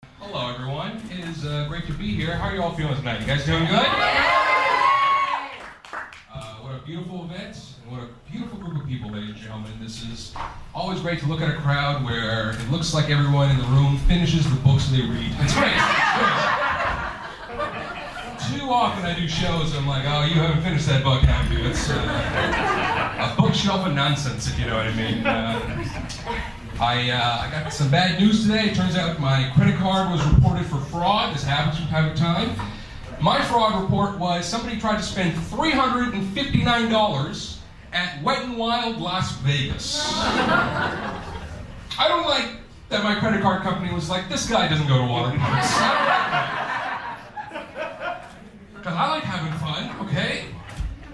Hello, everyone. It is great to be here. How are you all feeling tonight? You guys doing good? What a beautiful event, and what a beautiful group of people, ladies and gentlemen. This is always great to look at a crowd where it looks like everyone in the room finishes the books they read. It's great. Too often I do shows, I'm like, oh, you haven't finished that book, have you? It's a bookshelf of nonsense, if you know what I mean. I got some bad news today. It turns out my credit card was reported for fraud. This happens from time to time. My fraud report was somebody tried to spend $359 at Wet n Wild Las Vegas. I don't like that my credit card company was like, this guy doesn't go to water parks. Because I like having fun, okay?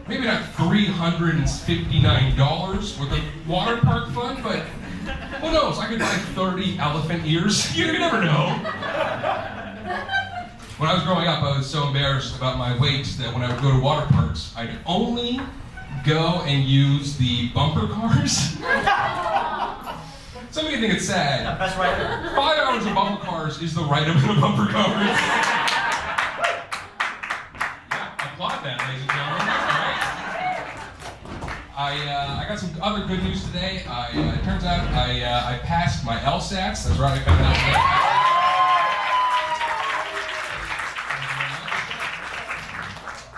Maybe not $359 worth of water park fun, but who knows? I could buy 30 elephant ears. You never know. When I was growing up, I was so embarrassed about my weight that when I would go to water parks, I'd only go and use the bumper cars. Some of you think it's sad. That's right. 5 hours of bumper cars is the right amount of bumper cars. Yeah, applaud that, ladies and gentlemen. All right. I got some other good news today. It turns out I passed my LSATs. That's right, I found out today.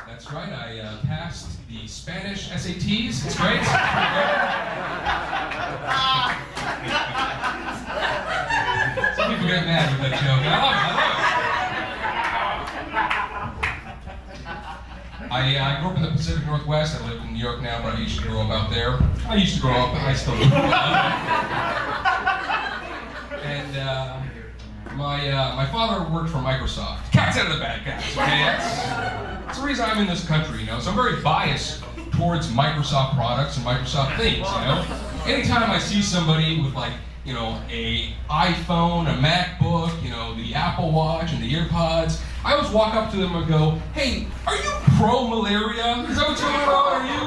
That's right, I passed the Spanish SATs. It's great. Some people get mad with that joke. I love it. I grew up in the Pacific Northwest. I live in New York now, but I used to grow up out there. I used to grow up, I still do. And my father worked for Microsoft. Cat's out of the bag, guys. Okay, that's the reason I'm in this country, you know. So I'm very biased towards Microsoft products and Microsoft things, you know. Anytime I see somebody with like, you know, a iPhone, a MacBook, you know, the Apple Watch and the EarPods, I always walk up to them and go, hey, are you pro-malaria? Is that what you're about, are you?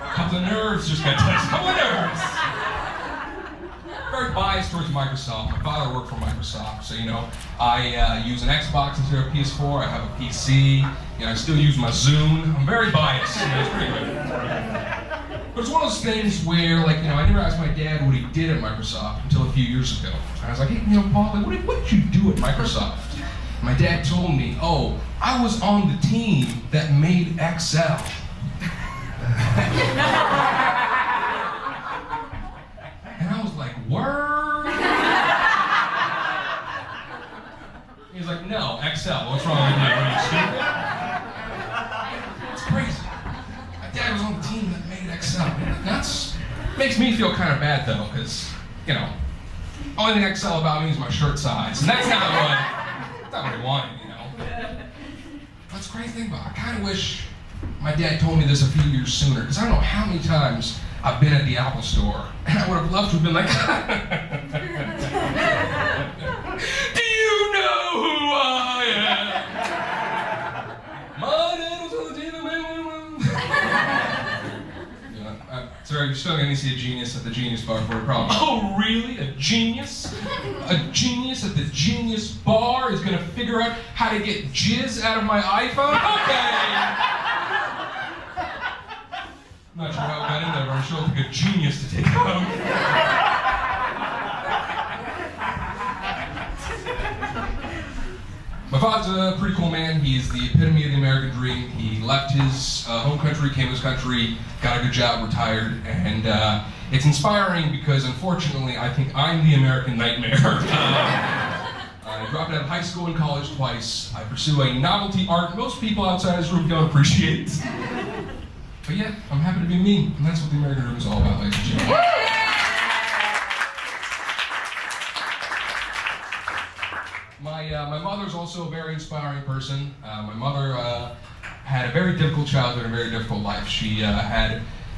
A couple of nerves just got touched. A couple of nerves. Very biased towards Microsoft. My father worked for Microsoft, so you know, I use an Xbox instead of a PS4. I have a PC. You know, I still use my Zune. I'm very biased. You know, it's pretty good. But it's one of those things where, like, you know, I never asked my dad what he did at Microsoft until a few years ago. And I was like, hey, you know, Paul, like, what did you do at Microsoft? And my dad told me, oh, I was on the team that made Excel. And I was like, word? He's like, no, Excel. What's wrong with you? Are you stupid? It's crazy. My dad was on the team that made Excel. That's makes me feel kind of bad though, because you know, only thing Excel about me is my shirt size, and that's not what I wanted, you know. That's the crazy thing about it. I kind of wish my dad told me this a few years sooner, because I don't know how many times I've been at the Apple store, and I would have loved to have been like, do you know who I am? My dad was on the team that made sorry, you're still going to see a genius at the Genius Bar for a problem. Oh, really? A genius? A genius at the Genius Bar is going to figure out how to get jizz out of my iPhone? Okay! I'm not sure how it got in there, but I'm sure it'll take a genius to take it out. My father's a pretty cool man. He's the epitome of the American dream. He left his home country, came to this country, got a good job, retired, and it's inspiring because, unfortunately, I think I'm the American nightmare. I dropped out of high school and college twice. I pursue a novelty art most people outside this room don't appreciate. But yeah, I'm happy to be me, and that's what the American dream is all about, ladies and gentlemen. My mother's also a very inspiring person. My mother had a very difficult childhood and a very difficult life.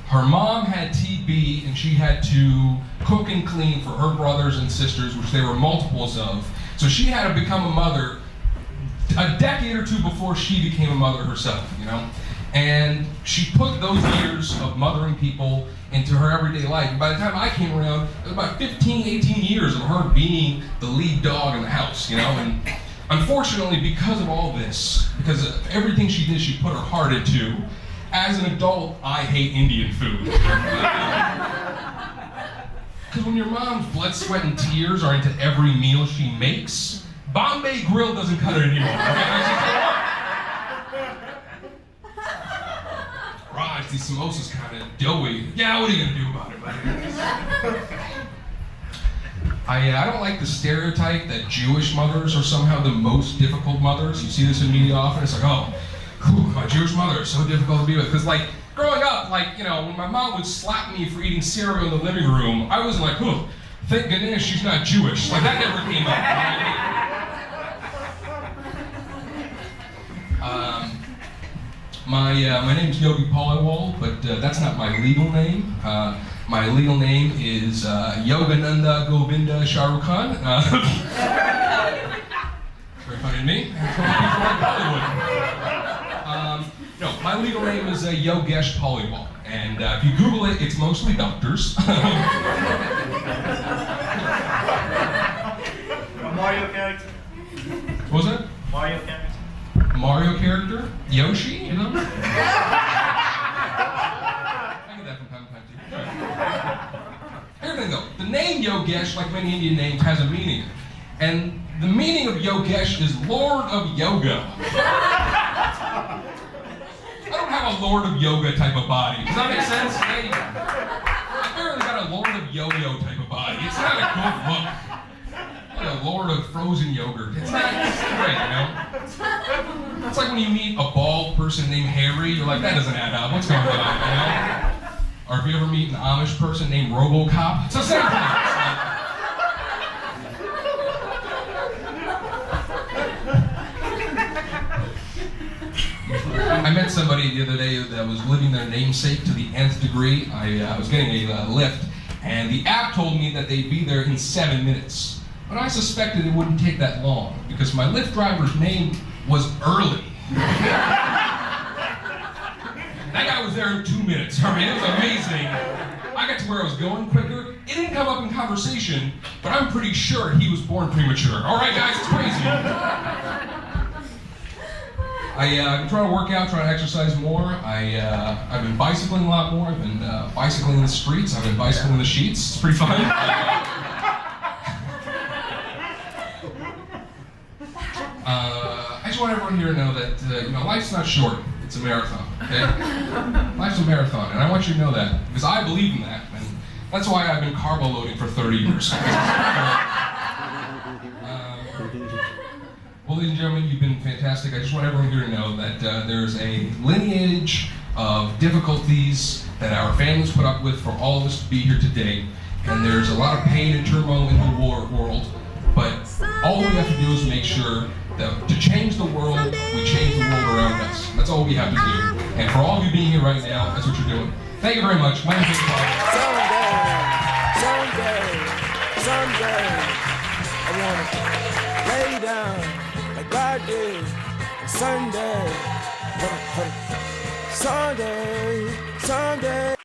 Her mom had TB, and she had to cook and clean for her brothers and sisters, which there were multiples of. So she had to become a mother a decade or two before she became a mother herself, you know? And she put those years of mothering people into her everyday life. And by the time I came around, it was about 15, 18 years of her being the lead dog in the house, you know? And unfortunately, because of all this, because of everything she did, she put her heart into, as an adult, I hate Indian food. Because when your mom's blood, sweat, and tears are into every meal she makes, Bombay Grill doesn't cut it anymore. Raj, these samosas kind of doughy. Yeah, what are you gonna do about it, buddy? I don't like the stereotype that Jewish mothers are somehow the most difficult mothers. You see this in media often. It's like, oh, whew, my Jewish mother is so difficult to be with. Because like growing up, like, you know, when my mom would slap me for eating cereal in the living room, I wasn't like, oh, thank goodness she's not Jewish. Like that never came up. My name's Yogi Paliwal, but that's not my legal name. My legal name is Yogananda Govinda Shahrukh Khan. Very funny to me. No, my legal name is Yogesh Paliwal, and if you Google it, it's mostly doctors. A Mario character? What was that? Mario character? Mario character? Yoshi? You know? I get that from time to time too. Here's the thing though, the name Yogesh, like many Indian names, has a meaning. And the meaning of Yogesh is Lord of Yoga. I don't have a Lord of Yoga type of body. Does that make sense? I barely got a Lord of Yo-Yo type of body. It's not a good look. Like a Lord of frozen yogurt. It's not great, you know? It's like when you meet a bald person named Harry, you're like, that doesn't add up. What's going on, you know? Or if you ever meet an Amish person named RoboCop, it's the same thing. I met somebody the other day that was living their namesake to the nth degree. I was getting a lift, and the app told me that they'd be there in 7 minutes. But I suspected it wouldn't take that long, because my Lyft driver's name was Early. That guy was there in 2 minutes. I mean, it was amazing. I got to where I was going quicker. It didn't come up in conversation, but I'm pretty sure he was born premature. All right, guys, it's crazy. I've been trying to work out, trying to exercise more. I've been bicycling a lot more. I've been bicycling in the streets. I've been bicycling in the sheets. It's pretty fun. I just want everyone here to know that you know, life's not short. It's a marathon. Okay? Life's a marathon, and I want you to know that because I believe in that, and that's why I've been carbo loading for 30 years. Well, ladies and gentlemen, you've been fantastic. I just want everyone here to know that there's a lineage of difficulties that our families put up with for all of us to be here today, and there's a lot of pain and turmoil in the world, but all we have to do is make sure that to change the world, we change the world around us. That's all we have to do. And for all of you being here right now, that's what you're doing. Thank you very much. My name is Yogi Paliwal. Someday, I wanna lay down like God did Sunday. Someday.